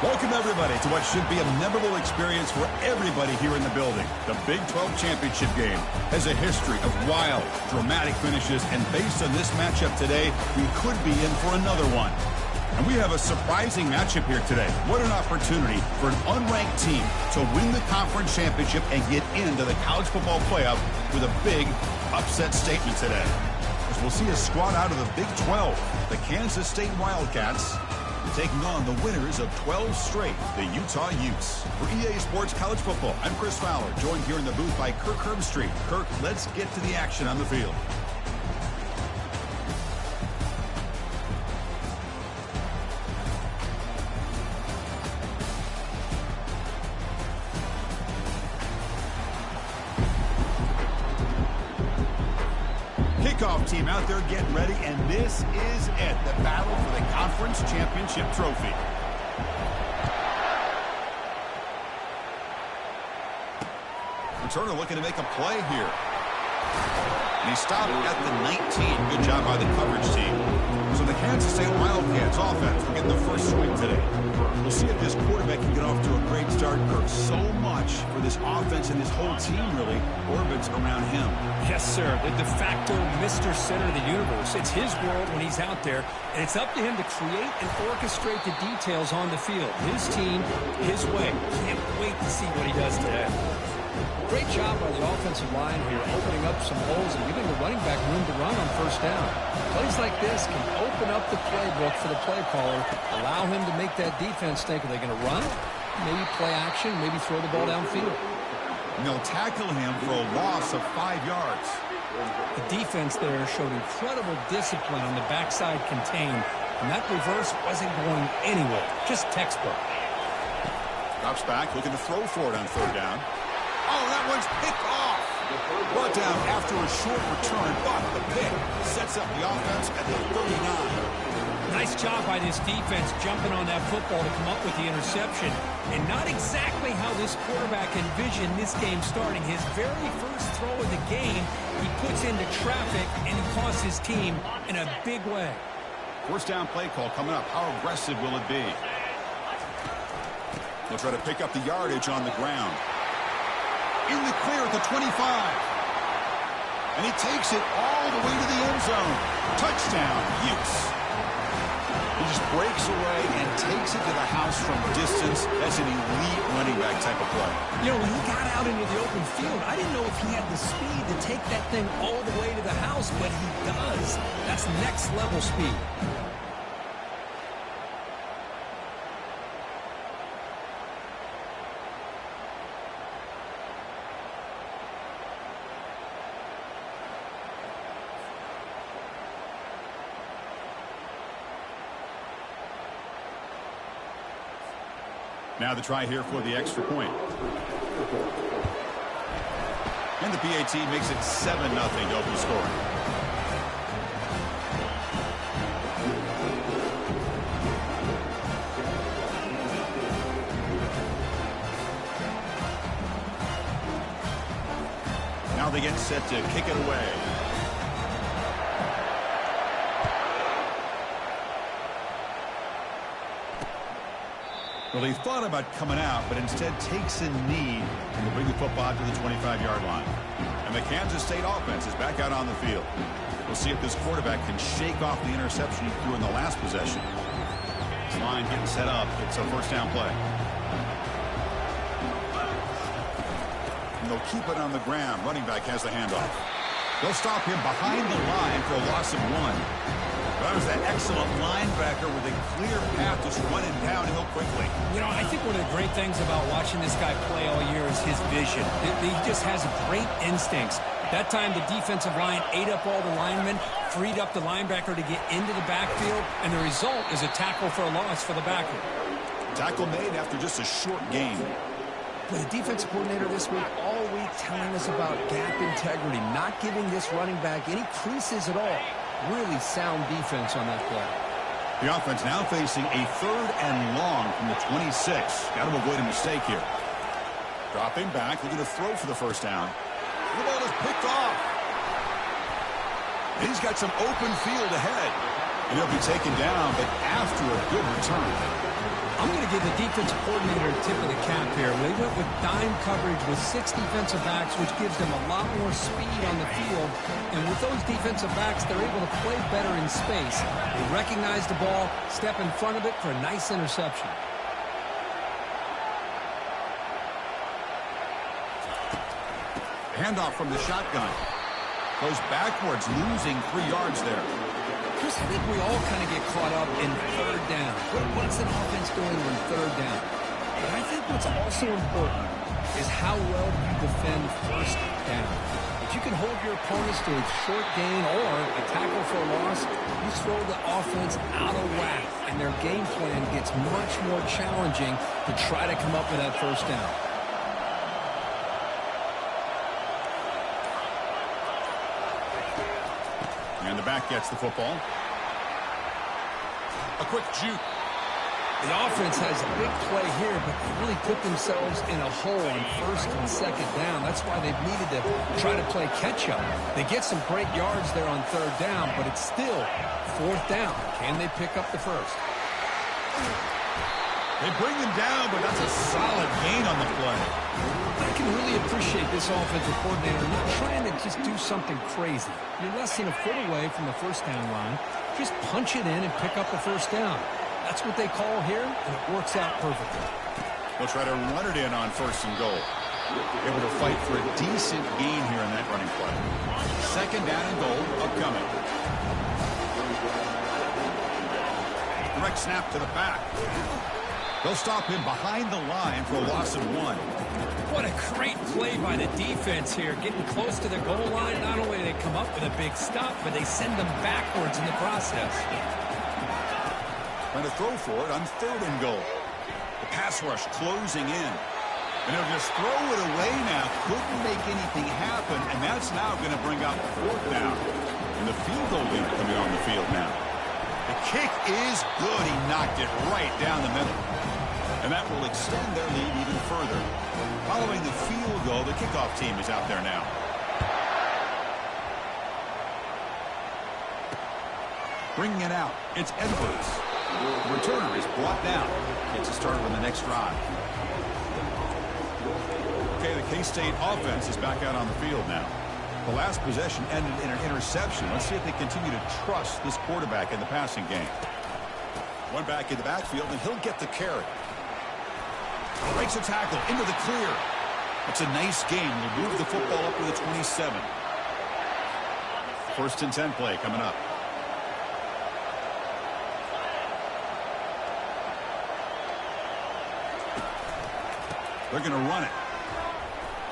Welcome, everybody, to what should be a memorable experience for everybody here in the building. The Big 12 Championship game has a history of wild, dramatic finishes, and based on this matchup today, we could be in for another one. And we have a surprising matchup here today. What an opportunity for an unranked team to win the conference championship and get into the college football playoff with a big upset statement today. As we'll see a squad out of the Big 12, the Kansas State Wildcats, taking on the winners of 12 straight, the Utah Utes. For EA Sports College Football, I'm Chris Fowler, joined here in the booth by Kirk Herbstreit. Kirk, let's get to the action on the field. Kickoff team out there getting ready, and this is it, the battle for the conference championship trophy. Returner looking to make a play here. And he stopped at the 19. Good job by the coverage team. So the Kansas State Wildcats offense will get the first swing today. We'll see if this quarterback can get off to a great start. Kirk, so much for this offense and this whole team really orbits around him. Yes, sir. The de facto Mr. Center of the universe. It's his world when he's out there, and it's up to him to create and orchestrate the details on the field. His team, his way. Can't wait to see what he does today. Great job by the offensive line here, opening up some holes and giving the running back room to run on first down. Plays like this can open up the playbook for the play caller, allow him to make that defense think, are they going to run? Maybe play action, maybe throw the ball downfield. And they'll tackle him for a loss of 5 yards. The defense there showed incredible discipline on the backside contained, and that reverse wasn't going anywhere, just textbook. Drops back, looking to throw for it on third down. Oh, that one's picked off. Brought down after a short return, but the pick sets up the offense at the 39. Nice job by this defense jumping on that football to come up with the interception. And not exactly how this quarterback envisioned this game starting. His very first throw of the game, he puts into traffic, and he costs his team in a big way. First down play call coming up. How aggressive will it be? They'll try to pick up the yardage on the ground. In the clear at the 25. And he takes it all the way to the end zone. Touchdown, Utes. He just breaks away and takes it to the house from distance. That's an elite running back type of play. You know, when he got out into the open field, I didn't know if he had the speed to take that thing all the way to the house, but he does. That's next level speed. Now the try here for the extra point. And the PAT makes it 7-0 to open scoring. Now they get set to kick it away. Well, he thought about coming out, but instead takes a knee and will bring the football to the 25-yard line. And the Kansas State offense is back out on the field. We'll see if this quarterback can shake off the interception he threw in the last possession. This line getting set up. It's a first down play. And they'll keep it on the ground. Running back has the handoff. They'll stop him behind the line for a loss of 1. That was that excellent linebacker with a clear path just running downhill quickly. You know, I think one of the great things about watching this guy play all year is his vision. He just has great instincts. That time, the defensive line ate up all the linemen, freed up the linebacker to get into the backfield, and the result is a tackle for a loss for the backer. Tackle made after just a short gain. But the defensive coordinator this week, all week telling us about gap integrity, not giving this running back any creases at all. Really sound defense on that play. The offense now facing a 3rd and long from the 26. Got to avoid a mistake here. Dropping back, looking to throw for the first down. The ball is picked off. And he's got some open field ahead. And he'll be taken down, but after a good return. I'm going to give the defensive coordinator a tip of the cap here. They went with dime coverage with 6 defensive backs, which gives them a lot more speed on the field. And with those defensive backs, they're able to play better in space. They recognize the ball, step in front of it for a nice interception. Handoff from the shotgun. Goes backwards, losing 3 yards there. Chris, I think we all kind of get caught up in third down. What's an offense doing on third down? But I think what's also important is how well you defend first down. If you can hold your opponents to a short gain or a tackle for a loss, you throw the offense out of whack, and their game plan gets much more challenging to try to come up with that first down. And the back gets the football. A quick juke. The offense has a big play here, but they really put themselves in a hole on first and second down. That's why they've needed to try to play catch-up. They get some great yards there on third down, but it's still fourth down. Can they pick up the first? They bring him down, but that's a solid gain on the play. I can really appreciate this offensive coordinator not trying to just do something crazy. You're less than a foot away from the first down line. Just punch it in and pick up the first down. That's what they call here, and it works out perfectly. They'll try to run it in on first and goal. Able to fight for a decent gain here in that running play. Second down and goal upcoming. Direct snap to the back. They'll stop him behind the line for a loss of 1. What a great play by the defense here. Getting close to the goal line, not only do they come up with a big stop, but they send them backwards in the process. Trying to throw for it on third and goal. The pass rush closing in. And they'll just throw it away now. Couldn't make anything happen, and that's now going to bring up fourth down. And the field goal unit coming on the field now. The kick is good. He knocked it right down the middle. And that will extend their lead even further. Following the field goal, the kickoff team is out there now. Bringing it out, it's Edwards. The returner is brought down. Gets a start on the next drive. Okay, the K-State offense is back out on the field now. The last possession ended in an interception. Let's see if they continue to trust this quarterback in the passing game. One back in the backfield, and he'll get the carry. Breaks a tackle into the clear. It's a nice game. We'll move the football up to the 27. First and 10 play coming up. They're going to run it.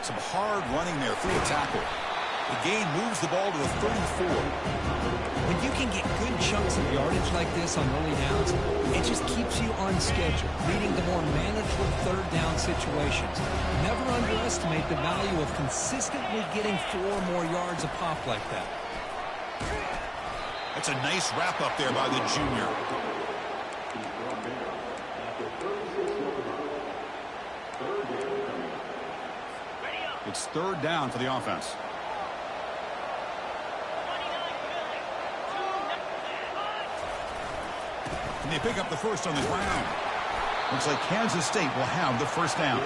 Some hard running there through a tackle. The gain moves the ball to the 34. When you can get good chunks of yardage like this on early downs, it just keeps you on schedule, leading to more manageable third down situations. Never underestimate the value of consistently getting 4 more yards a pop like that. That's a nice wrap up there by the junior. It's third down for the offense. And they pick up the first on the ground. Looks like Kansas State will have the first down.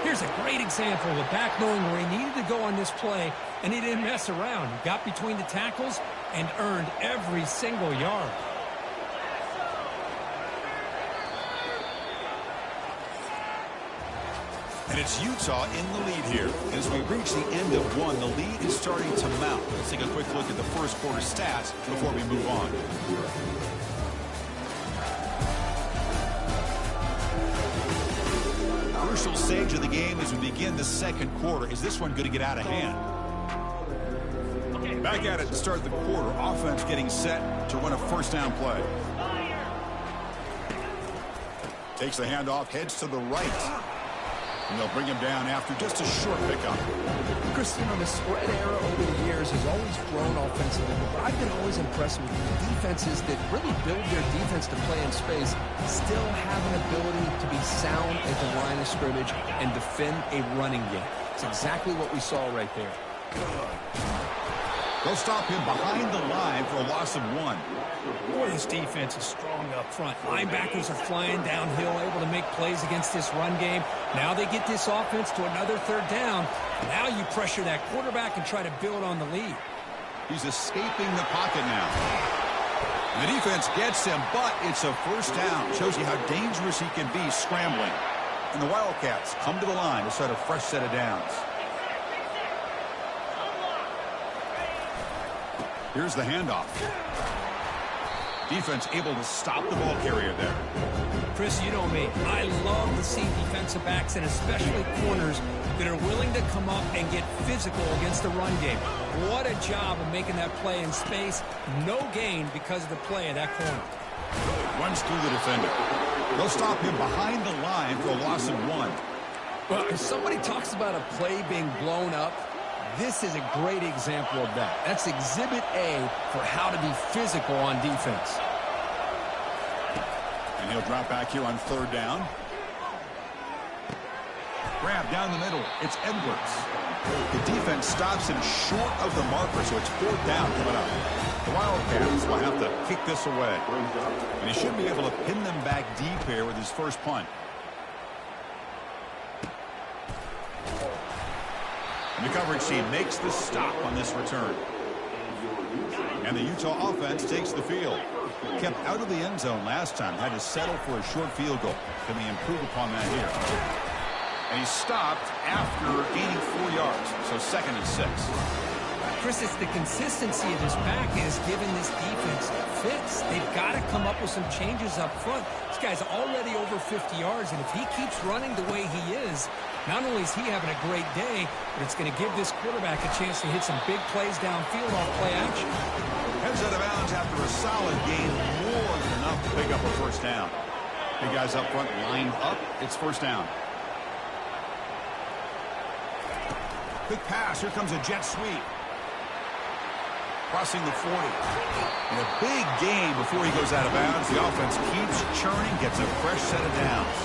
Here's a great example of a back knowing where he needed to go on this play, and he didn't mess around. He got between the tackles and earned every single yard. And it's Utah in the lead here. As we reach the end of one, the lead is starting to mount. Let's take a quick look at the first quarter stats before we move on. Crucial stage of the game as we begin the second quarter. Is this one going to get out of hand? Back at it to start the quarter. Offense getting set to run a first down play. Takes the handoff, heads to the right. And they'll bring him down after just a short pickup. Chris, you know, the spread era over the years has always grown offensively, but I've been always impressed with the defenses that really build their defense to play in space, still have an ability to be sound at the line of scrimmage and defend a running game. It's exactly what we saw right there. They'll stop him behind the line for a loss of 1. Boy, this defense is strong up front. Linebackers are flying downhill, able to make plays against this run game. Now they get this offense to another third down. Now you pressure that quarterback and try to build on the lead. He's escaping the pocket now. The defense gets him, but it's a first down. Shows you how dangerous he can be scrambling. And the Wildcats come to the line to start a fresh set of downs. Here's the handoff. Defense able to stop the ball carrier there. Chris, you know me. I love to see defensive backs and especially corners that are willing to come up and get physical against the run game. What a job of making that play in space. No gain because of the play of that corner. Runs through the defender. They'll stop him behind the line for a loss of 1. Well, if somebody talks about a play being blown up, this is a great example of that. That's Exhibit A for how to be physical on defense. And he'll drop back here on third down. Grab down the middle. It's Edwards. The defense stops him short of the marker, so it's fourth down coming up. The Wildcats will have to kick this away. And he should be able to pin them back deep here with his first punt. And the coverage team makes the stop on this return. And the Utah offense takes the field. Kept out of the end zone last time. Had to settle for a short field goal. Can they improve upon that here? And he stopped after gaining 4 yards. So 2nd and 6. Chris, it's the consistency of this back is giving this defense fits. They've got to come up with some changes up front. This guy's already over 50 yards, and if he keeps running the way he is, not only is he having a great day, but it's going to give this quarterback a chance to hit some big plays downfield off play action. Heads out of bounds after a solid gain, more than enough to pick up a first down. Big guys up front lined up. It's first down. Quick pass. Here comes a jet sweep. Crossing the 40. And a big gain before he goes out of bounds. The offense keeps churning, gets a fresh set of downs.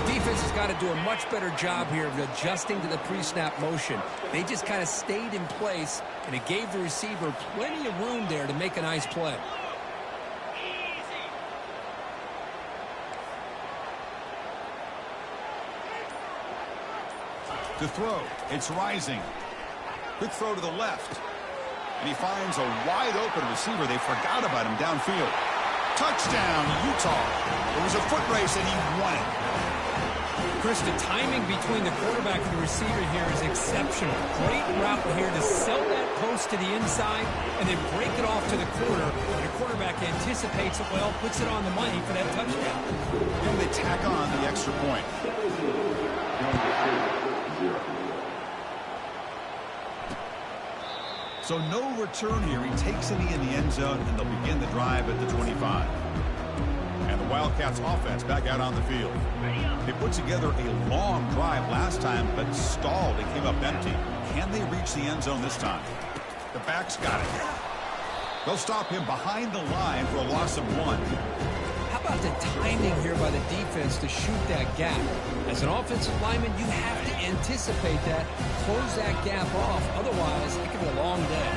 The defense has got to do a much better job here of adjusting to the pre-snap motion. They just kind of stayed in place, and it gave the receiver plenty of room there to make a nice play. To throw, it's Rising. Quick throw to the left. And he finds a wide-open receiver. They forgot about him downfield. Touchdown, Utah. It was a foot race, and he won it. Chris, the timing between the quarterback and the receiver here is exceptional. Great route here to sell that post to the inside and then break it off to the corner. And the quarterback anticipates it well, puts it on the money for that touchdown. And they tack on the extra point. So no return here. He takes it in the end zone, and they'll begin the drive at the 25. And the Wildcats offense back out on the field. They put together a long drive last time, but stalled and came up empty. Can they reach the end zone this time? The backs got it. They'll stop him behind the line for a loss of 1. How about the timing here by the defense to shoot that gap? As an offensive lineman, you have to anticipate that, close that gap off. Otherwise, it could be a long day.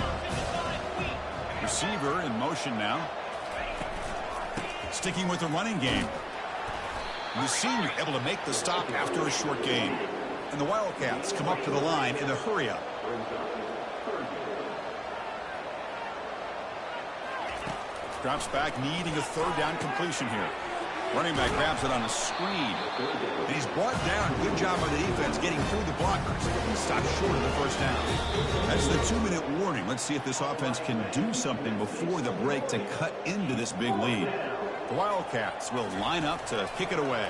Receiver in motion now. Sticking with the running game. And the senior able to make the stop after a short gain. And the Wildcats come up to the line in a hurry-up. Drops back, needing a third down completion here. Running back grabs it on a screen. And he's brought down. Good job by the defense getting through the blockers. He stopped short of the first down. That's the 2-minute warning. Let's see if this offense can do something before the break to cut into this big lead. The Wildcats will line up to kick it away.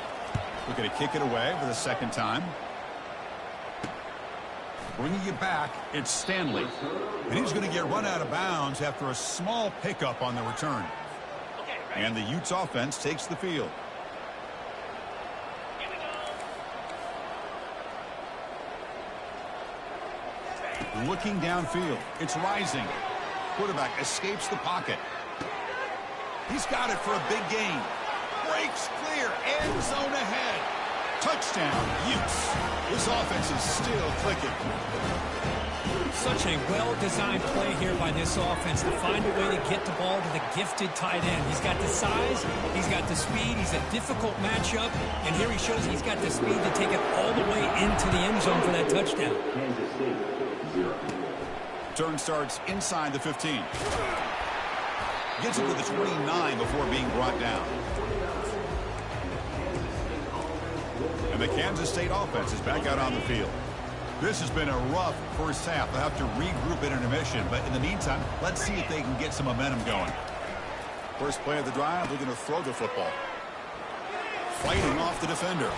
Looking to kick it away for the second time. Bringing it back, it's Stanley. And he's going to get run out of bounds after a small pickup on the return. And the Utes offense takes the field. Looking downfield, it's Rising. Quarterback escapes the pocket. He's got it for a big gain. Breaks clear, end zone ahead. Touchdown, Utes. This offense is still clicking. Such a well-designed play here by this offense to find a way to get the ball to the gifted tight end. He's got the size, he's got the speed, he's a difficult matchup, and here he shows he's got the speed to take it all the way into the end zone for that touchdown. Turn starts inside the 15. Gets it to the 29 before being brought down. And the Kansas State offense is back out on the field. This has been a rough first half. They'll have to regroup at intermission, but in the meantime, let's see if they can get some momentum going. First play of the drive, they're going to throw the football. Fighting off the defender.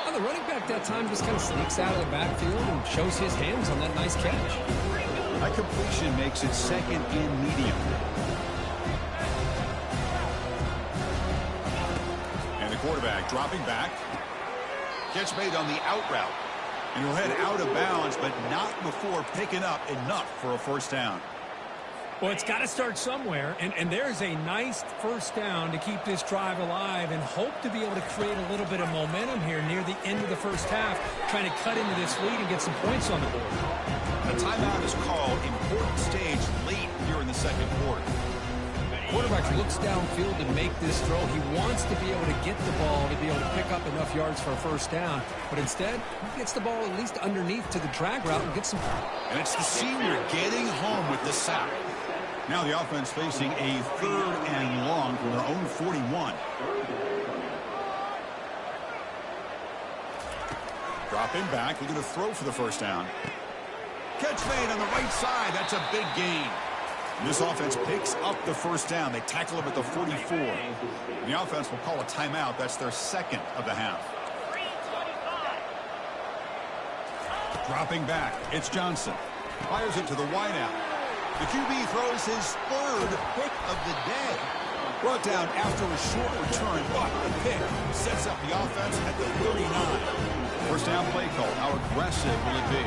Well, the running back that time just kind of sneaks out of the backfield and shows his hands on that nice catch. A completion makes it second and medium. And the quarterback dropping back. Catch made on the out route. And he'll head out of bounds, but not before picking up enough for a first down. Well, it's got to start somewhere, and there's a nice first down to keep this drive alive and hope to be able to create a little bit of momentum here near the end of the first half, trying to cut into this lead and get some points on the board. A timeout is called. Important stage late here in the second quarter. Quarterback looks downfield to make this throw. He wants to be able to get the ball to be able to pick up enough yards for a first down. But instead, he gets the ball at least underneath to the drag route and gets some. And it's the senior getting home with the sack. Now the offense facing a 3rd and long from their own 41. Dropping back, looking to throw for the first down. Catch made on the right side. That's a big gain. This offense picks up the first down. They tackle him at the 44. The offense will call a timeout. That's their second of the half. Dropping back, it's Johnson. Fires it to the wideout. The QB throws his 3rd pick of the day. Brought down after a short return, but the pick sets up the offense at the 39. First down play call. How aggressive will it be?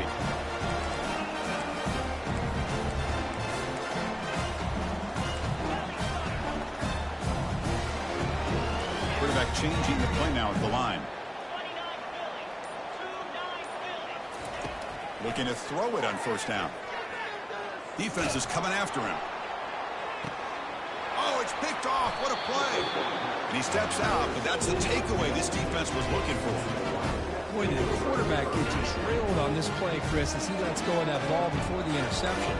Quarterback changing the play now at the line. Looking to throw it on first down. Defense is coming after him. Oh, it's picked off. What a play. And he steps out, but that's the takeaway this defense was looking for. Boy, the quarterback gets drilled on this play, Chris, as he lets go of that ball before the interception.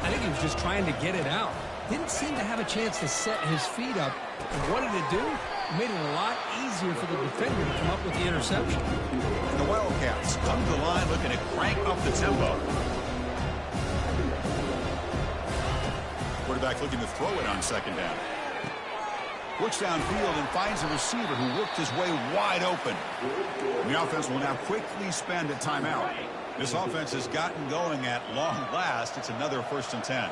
I think he was just trying to get it out. Didn't seem to have a chance to set his feet up. And what did it do? It made it a lot easier for the defender to come up with the interception. And the Wildcats come to the line looking to crank up the tempo. Quarterback looking to throw it on second down. Looks downfield and finds a receiver who worked his way wide open. And the offense will now quickly spend a timeout. This offense has gotten going at long last. It's another 1st and 10.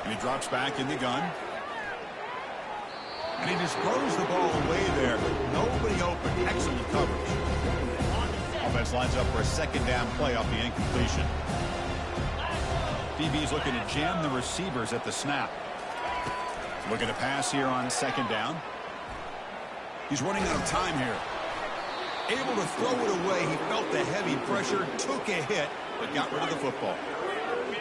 And he drops back in the gun. And he just throws the ball away there. Nobody open. Excellent coverage. Offense lines up for a second down play off the incompletion. DB's looking to jam the receivers at the snap. Looking to pass here on second down. He's running out of time here. Able to throw it away. He felt the heavy pressure, took a hit, but got rid of the football.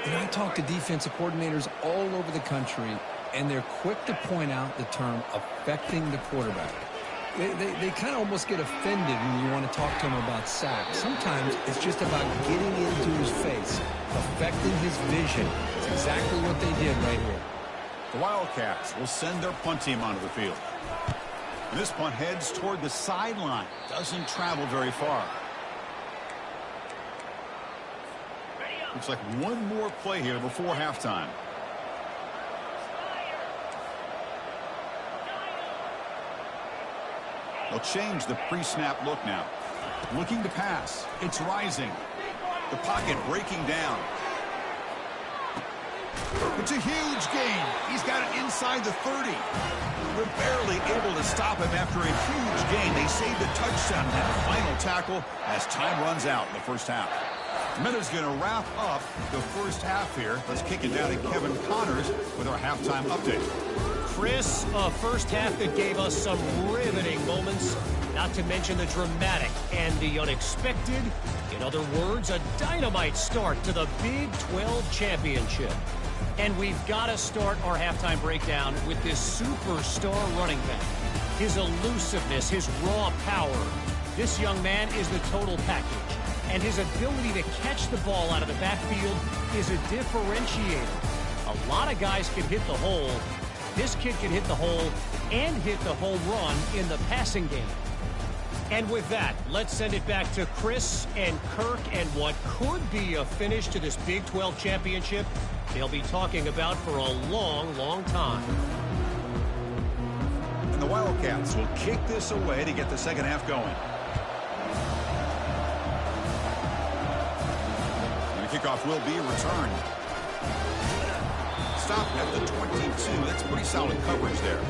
And I talk to defensive coordinators all over the country, and they're quick to point out the term affecting the quarterback. They kind of almost get offended when you want to talk to them about sacks. Sometimes it's just about getting into his face, affecting his vision. It's exactly what they did right here. The Wildcats will send their punt team onto the field. And this punt heads toward the sideline. Doesn't travel very far. Looks like one more play here before halftime. They'll change the pre-snap look now. Looking to pass. It's rising. The pocket breaking down. It's a huge gain. He's got it inside the 30. They're barely able to stop him after a huge gain. They saved a touchdown in that final tackle as time runs out in the first half. Minute's going to wrap up the first half here. Let's kick it down to Kevin Connors with our halftime update. Chris, a first half that gave us some riveting moments, not to mention the dramatic and the unexpected. In other words, a dynamite start to the Big 12 Championship. And we've got to start our halftime breakdown with this superstar running back. His elusiveness, his raw power. This young man is the total package. And his ability to catch the ball out of the backfield is a differentiator. A lot of guys can hit the hole. This kid can hit the hole and hit the home run in the passing game. And with that, let's send it back to Chris and Kirk and what could be a finish to this Big 12 championship they'll be talking about for a long, long time. And the Wildcats will kick this away to get the second half going. Kickoff will be returned. Stop at the 22. That's pretty solid coverage there.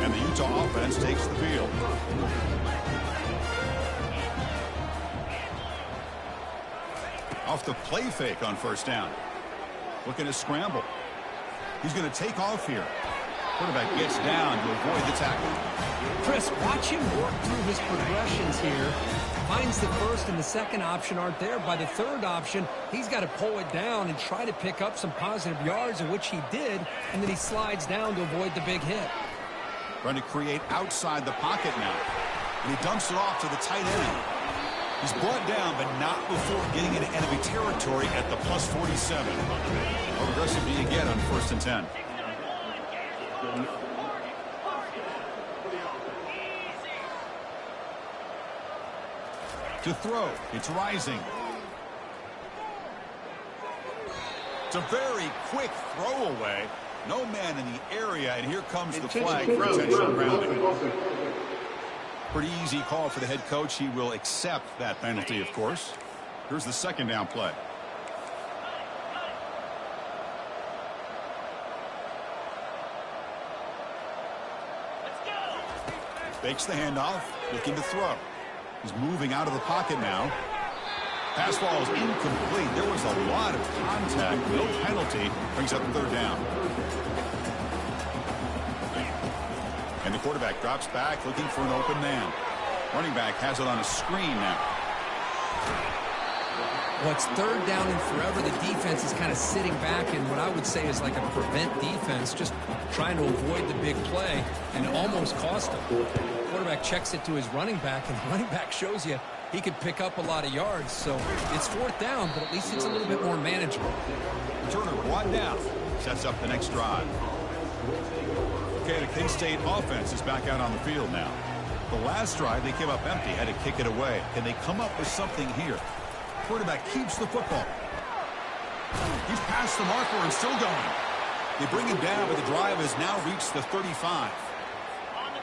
And the Utah offense takes the field. Off the play fake on first down. Looking to scramble. He's going to take off here. Quarterback gets down to avoid the tackle. Chris, watch him work through his progressions here. Finds the first and the second option aren't there. By the third option, he's got to pull it down and try to pick up some positive yards, of which he did, and then he slides down to avoid the big hit. Trying to create outside the pocket now. And he dumps it off to the tight end. He's brought down, but not before getting into enemy territory at the plus 47. How aggressive do you get on 1st and 10? To throw, it's Rising. It's a very quick throwaway. No man in the area, and here comes the flag for intentional grounding. Pretty easy call for the head coach. He will accept that penalty, of course. Here's the second down play. Fakes the handoff, looking to throw. He's moving out of the pocket now. Pass ball is incomplete. There was a lot of contact. No penalty. Brings up third down. And the quarterback drops back looking for an open man. Running back has it on a screen now. Well, it's third down and forever. The defense is kind of sitting back in what I would say is like a prevent defense, just trying to avoid the big play, and it almost cost him. The quarterback checks it to his running back, and the running back shows you he could pick up a lot of yards. So it's fourth down, but at least it's a little bit more manageable. Turner brought down. Sets up the next drive. Okay, the K-State offense is back out on the field now. The last drive, they came up empty, had to kick it away. Can they come up with something here? Quarterback keeps the football. He's past the marker and still going. They bring him down, but the drive has now reached the 35.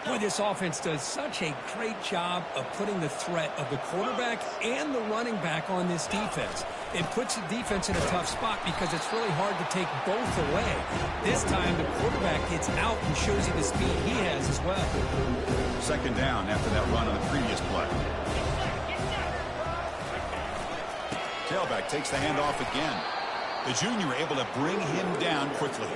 Boy, this offense does such a great job of putting the threat of the quarterback and the running back on this defense. It puts the defense in a tough spot because it's really hard to take both away. This time, the quarterback gets out and shows you the speed he has as well. Second down after that run on the previous play. Tailback takes the handoff again. The junior able to bring him down quickly.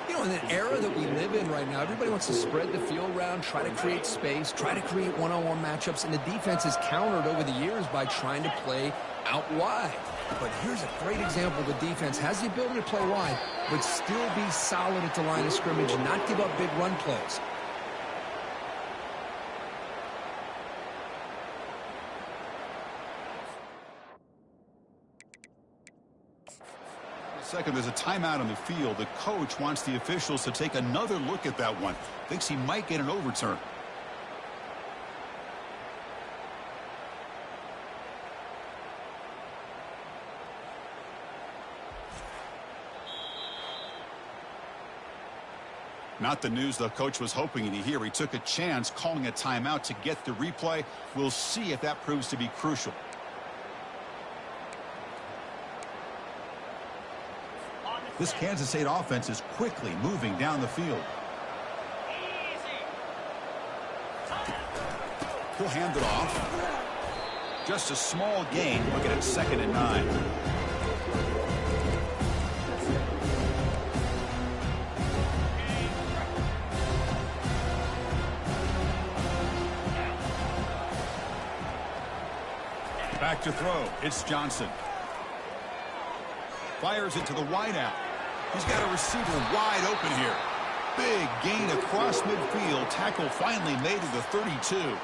You know, in the era that we live in right now, everybody wants to spread the field around, try to create space, try to create one-on-one matchups, and the defense has countered over the years by trying to play out wide. But here's a great example. The defense has the ability to play wide, but still be solid at the line of scrimmage and not give up big run plays. Second, there's a timeout on the field. The coach wants the officials to take another look at that one. Thinks he might get an overturn. Not the news the coach was hoping to hear. He took a chance calling a timeout to get the replay. We'll see if that proves to be crucial. This Kansas State offense is quickly moving down the field. He'll hand it off. Just a small gain, looking at 2nd and 9. Back to throw. It's Johnson. Fires it to the wideout. He's got a receiver wide open here. Big gain across midfield. Tackle finally made to the 32.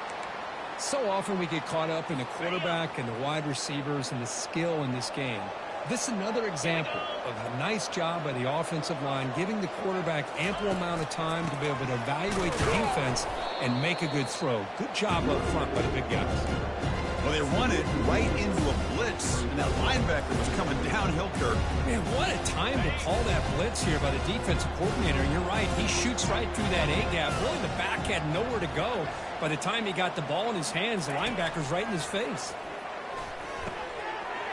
So often we get caught up in the quarterback and the wide receivers and the skill in this game. This is another example of a nice job by the offensive line, giving the quarterback ample amount of time to be able to evaluate the defense and make a good throw. Good job up front by the big guys. Well, they run it right into a blitz, and that linebacker was coming downhill, Kirk. Man, what a time to call that blitz here by the defensive coordinator. You're right. He shoots right through that A-gap. Really, the back had nowhere to go. By the time he got the ball in his hands, the linebacker's right in his face.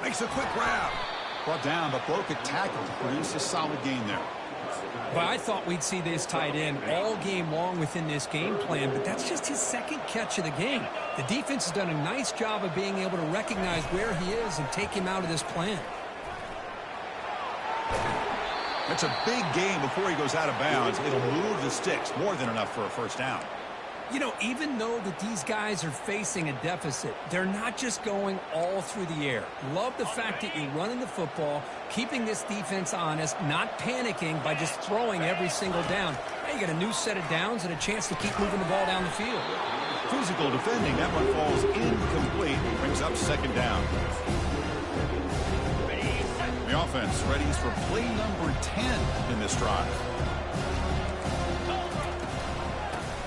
Makes a quick grab. Brought down, but broke a tackle to produce a solid gain there. But I thought we'd see this tight end all game long within this game plan, but that's just his 2nd catch of the game. The defense has done a nice job of being able to recognize where he is and take him out of this plan. That's a big gain before he goes out of bounds. It'll move the sticks, more than enough for a first down. You know, even though that these guys are facing a deficit, they're not just going all through the air. Love the fact that you're running the football, keeping this defense honest, not panicking by just throwing every single down. Now you got a new set of downs and a chance to keep moving the ball down the field. Physical defending. That one falls incomplete. Brings up 2nd down. The offense readies for play number 10 in this drive.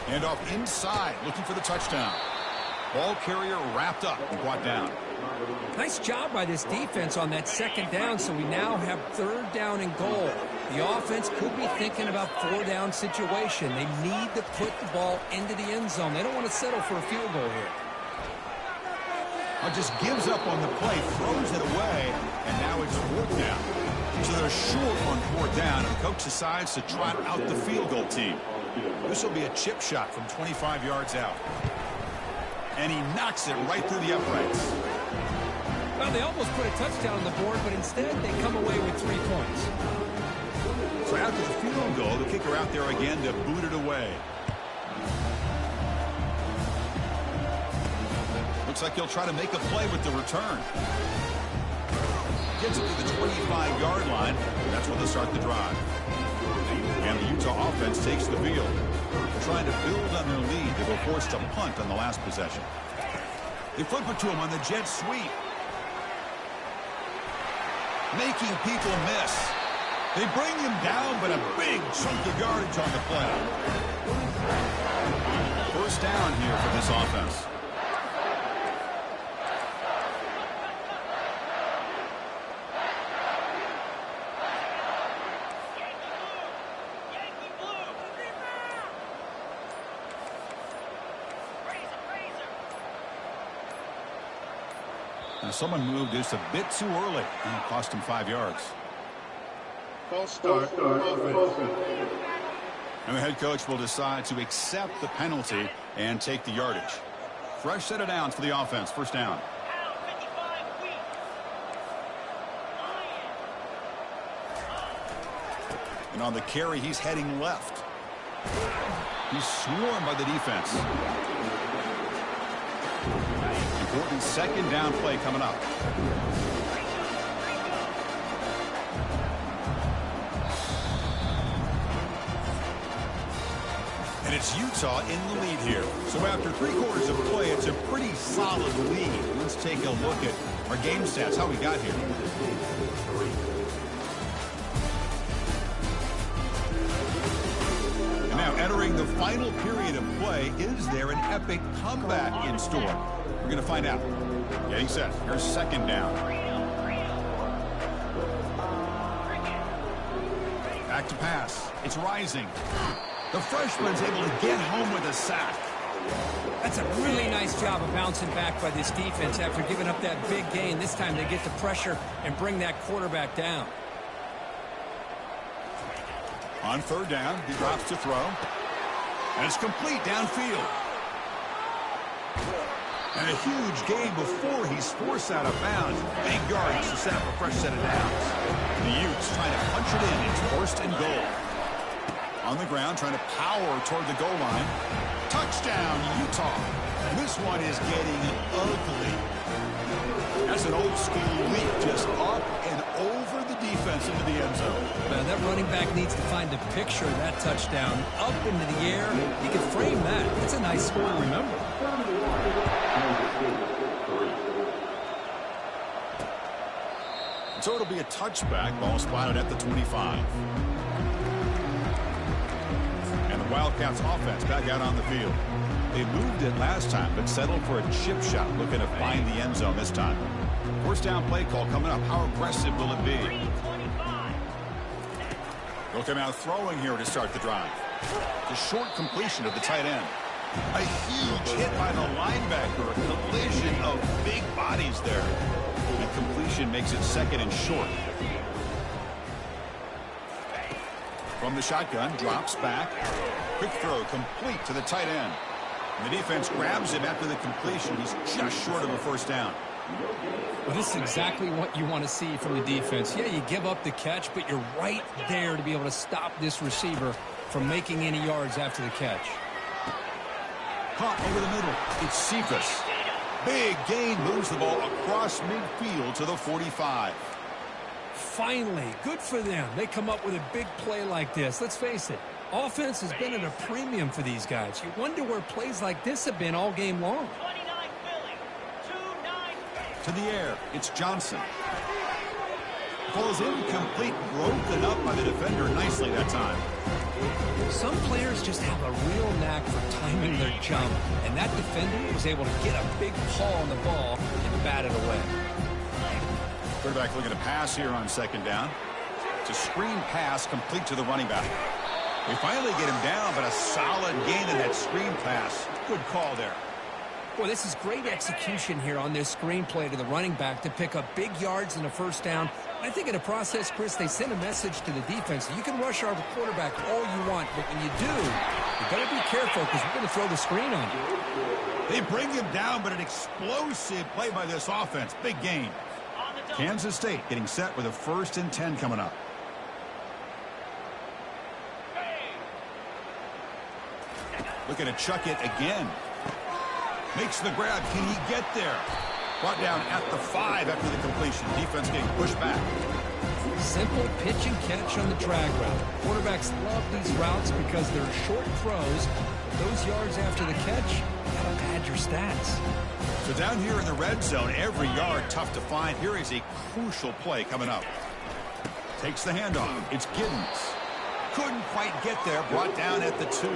And off inside, looking for the touchdown. Ball carrier wrapped up and brought down. Nice job by this defense on that 2nd down, so we now have 3rd down and goal. The offense could be thinking about 4th-down situation. They need to put the ball into the end zone. They don't want to settle for a field goal here. Just gives up on the play, throws it away, and now it's 4th down. So they're short on 4th down, and the coach decides to trot out the field goal team. This will be a chip shot from 25 yards out. And he knocks it right through the uprights. Well, they almost put a touchdown on the board, but instead they come away with 3 points. So after the field goal, the kicker out there again to boot it away. Looks like he'll try to make a play with the return. Gets it to the 25-yard line. That's where they'll start the drive. And the Utah offense takes the field. They're trying to build on their lead. They were forced to punt on the last possession. They flip it to him on the jet sweep. Making people miss. They bring him down, but a big chunk of yardage on the play. First down here for this offense. Now someone moved just a bit too early, and it cost him 5 yards. False start. And the head coach will decide to accept the penalty and take the yardage. Fresh set of downs for the offense. First down. And on the carry, he's heading left. He's swarmed by the defense. Important 2nd down play coming up. And it's Utah in the lead here. So after 3/4 of play, it's a pretty solid lead. Let's take a look at our game stats, how we got here. And now entering the final period of play, is there an epic comeback in store? We're going to find out. Getting set. Here's 2nd down. Back to pass. It's Rising. The freshman's able to get home with a sack. That's a really nice job of bouncing back by this defense after giving up that big gain. This time they get the pressure and bring that quarterback down. On 3rd down, he drops to throw. And it's complete downfield. And a huge gain before he's forced out of bounds. Big yards to set up a fresh set of downs. The Utes trying to punch it in. It's first and goal. On the ground, trying to power toward the goal line. Touchdown, Utah. This one is getting ugly. That's an old-school leap, just up and over the defense into the end zone. Now, that running back needs to find a picture of that touchdown. Up into the air. He can frame that. That's a nice score to remember. So it'll be a touchback. Ball spotted at the 25. And the Wildcats offense back out on the field. They moved it last time, but settled for a chip shot, looking to find the end zone this time. First down play call coming up. How aggressive will it be? They'll come out throwing here to start the drive. The short completion of the tight end. A huge hit by the linebacker. A collision of big bodies there. The completion makes it second and short. From the shotgun, drops back. Quick throw complete to the tight end. And the defense grabs him after the completion. He's just short of a first down. Well, this is exactly what you want to see from the defense. Yeah, you give up the catch, but you're right there to be able to stop this receiver from making any yards after the catch. Caught over the middle. It's Cephas. Big gain, moves the ball across midfield to the 45. Finally, good for them. They come up with a big play like this. Let's face it, offense has been at a premium for these guys. You wonder where plays like this have been all game long. To the air, it's Johnson. Ball is incomplete, broken up by the defender nicely that time. Some players just have a real knack for timing their jump, and that defender was able to get a big paw on the ball and bat it away. Quarterback looking to pass here on second down. It's a screen pass complete to the running back. They finally get him down, but a solid gain in that screen pass. Good call there. Boy, this is great execution here on this screen play to the running back to pick up big yards and a first down. I think in the process, Chris, they send a message to the defense. You can rush our quarterback all you want, but when you do, you got to be careful because we're going to throw the screen on you. They bring him down, but an explosive play by this offense. Big gain. Kansas State getting set with a 1st and 10 coming up. Looking to chuck it again. Makes the grab. Can he get there? Brought down at the 5 after the completion. Defense getting pushed back. Simple pitch and catch on the drag route. Quarterbacks love these routes because they're short throws. Those yards after the catch, gotta pad your stats. So down here in the red zone, every yard tough to find. Here is a crucial play coming up. Takes the handoff. It's Giddens. Couldn't quite get there. Brought down at the 2.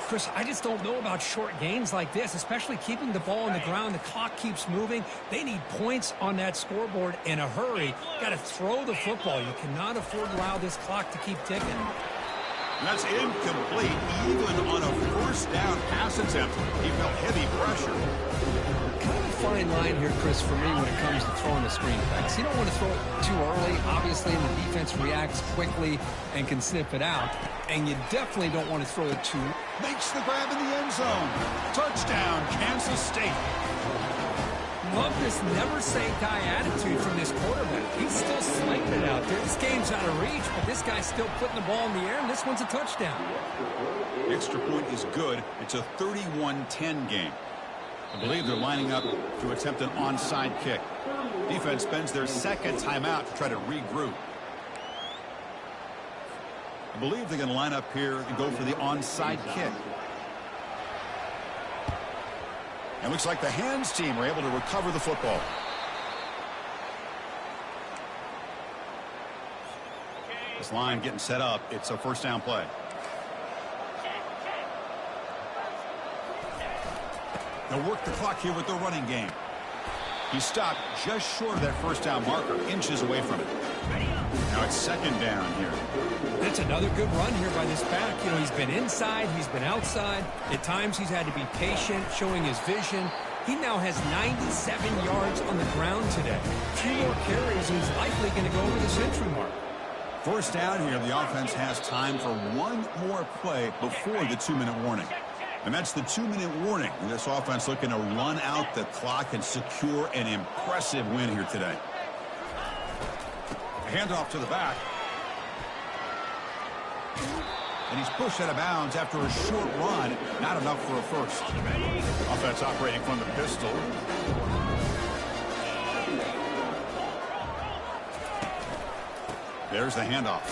Chris, I just don't know about short gains like this, especially keeping the ball on the ground. The clock keeps moving. They need points on that scoreboard in a hurry. Got to throw the football. You cannot afford to allow this clock to keep ticking. That's incomplete, even on a first down pass attempt. He felt heavy pressure. Kind of a fine line here, Chris, for me when it comes to throwing the screen pass. You don't want to throw it too early, obviously, and the defense reacts quickly and can sniff it out. And you definitely don't want to throw it too. Makes the grab in the end zone. Touchdown, Kansas State. Love this never-say-die attitude from this quarterback. He's still slinging it out there. This game's out of reach, but this guy's still putting the ball in the air, and this one's a touchdown. Extra point is good. It's a 31-10 game. I believe they're lining up to attempt an onside kick. Defense spends their second timeout to try to regroup. I believe they're going to line up here and go for the onside kick. And looks like the hands team are able to recover the football. This line getting set up. It's a first down play. They'll work the clock here with the running game. He stopped just short of that first down marker, inches away from it. Now it's second down here. That's another good run here by this back. You know, he's been inside, he's been outside. At times he's had to be patient, showing his vision. He now has 97 yards on the ground today. A few more carries, and he's likely going to go over the century mark. First down here, the offense has time for one more play before the 2-minute warning. And that's the 2-minute warning. This offense looking to run out the clock and secure an impressive win here today. A handoff to the back. And he's pushed out of bounds after a short run. Not enough for a first. Offense operating from the pistol. There's the handoff.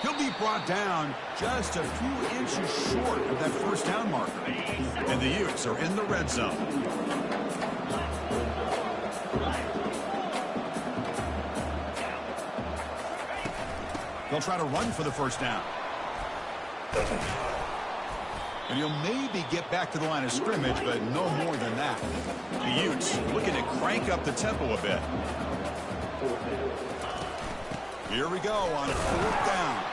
He'll be brought down just a few inches short of that first down marker. And the Utes are in the red zone. They'll try to run for the first down. And he'll maybe get back to the line of scrimmage, but no more than that. The Utes looking to crank up the tempo a bit. Here we go on 4th down.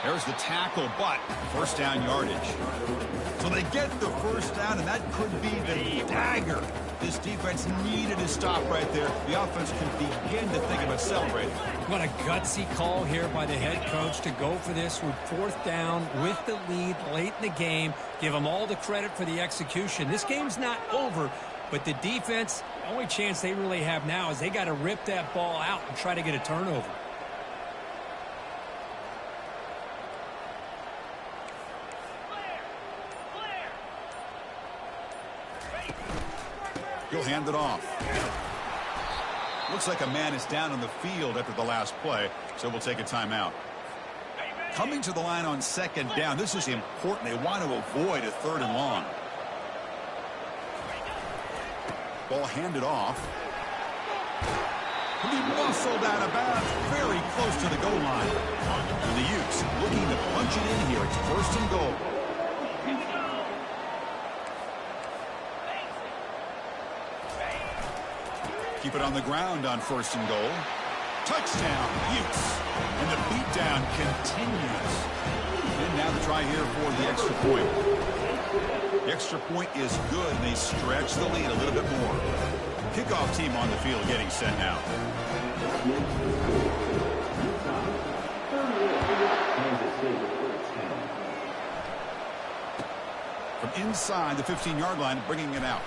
There's the tackle, but first down yardage. So they get the first down, and that could be the dagger this defense needed to stop right there. The offense can begin to think about celebrating. What a gutsy call here by the head coach to go for this with 4th down with the lead late in the game. Give them all the credit for the execution. This game's not over, but the defense, the only chance they really have now is they got to rip that ball out and try to get a turnover. He'll hand it off. Looks like a man is down on the field after the last play, so we'll take a timeout. Coming to the line on 2nd down, this is important. They want to avoid a 3rd and long. Ball handed off. He'll be muscled out of bounds, very close to the goal line. And the Utes looking to punch it in here. It's 1st and goal. Keep it on the ground on 1st and goal. Touchdown, Utes. And the beatdown continues. And now the try here for the extra point. The extra point is good, and they stretch the lead a little bit more. Kickoff team on the field getting set now. From inside the 15-yard line, bringing it out.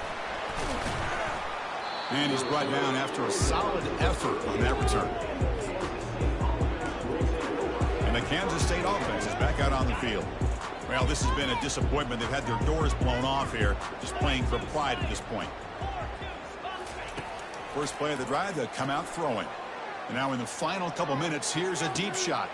And he's brought down after a solid effort on that return. And the Kansas State offense is back out on the field. Well, this has been a disappointment. They've had their doors blown off here, just playing for pride at this point. First play of the drive, they'll come out throwing. And now in the final couple minutes, here's a deep shot.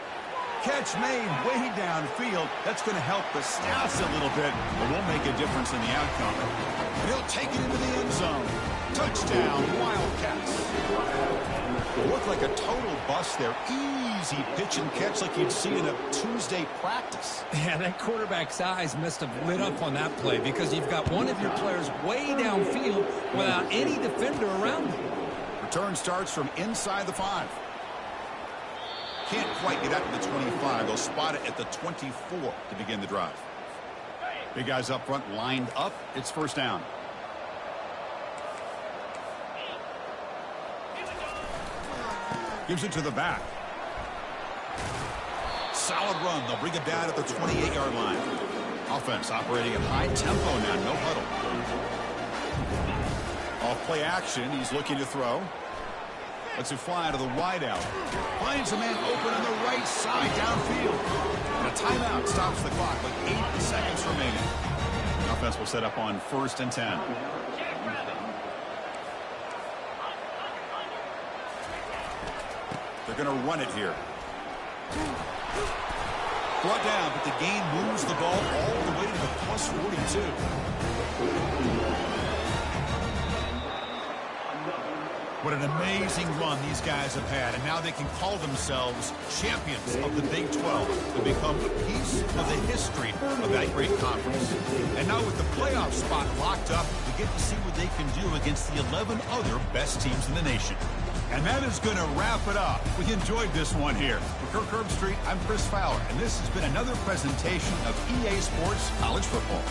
Catch made way downfield. That's going to help the stats a little bit, but won't make a difference in the outcome. And he'll take it into the end zone. Touchdown, Wildcats. Looked like a total bust there. Easy pitch and catch like you'd see in a Tuesday practice. Yeah, that quarterback's eyes must have lit up on that play because you've got one of your players way downfield without any defender around him. Return starts from inside the 5. Can't quite get out to the 25. They'll spot it at the 24 to begin the drive. Big guys up front lined up. It's first down. Gives it to the back. Solid run. They'll bring it down at the 28-yard line. Offense operating at high tempo now. No huddle. Off play action. He's looking to throw. Lets it fly to the wide out. Finds a man open on the right side downfield. And a timeout stops the clock with 8 seconds remaining. The offense will set up on 1st and 10. They're going to run it here. Brought down, but the gain moves the ball all the way to the plus 42. What an amazing run these guys have had, and now they can call themselves champions of the Big 12. They become a piece of the history of that great conference. And now with the playoff spot locked up, we get to see what they can do against the 11 other best teams in the nation. And that is going to wrap it up. We enjoyed this one here. For Kirk Herbstreit, I'm Chris Fowler, and this has been another presentation of EA Sports College Football.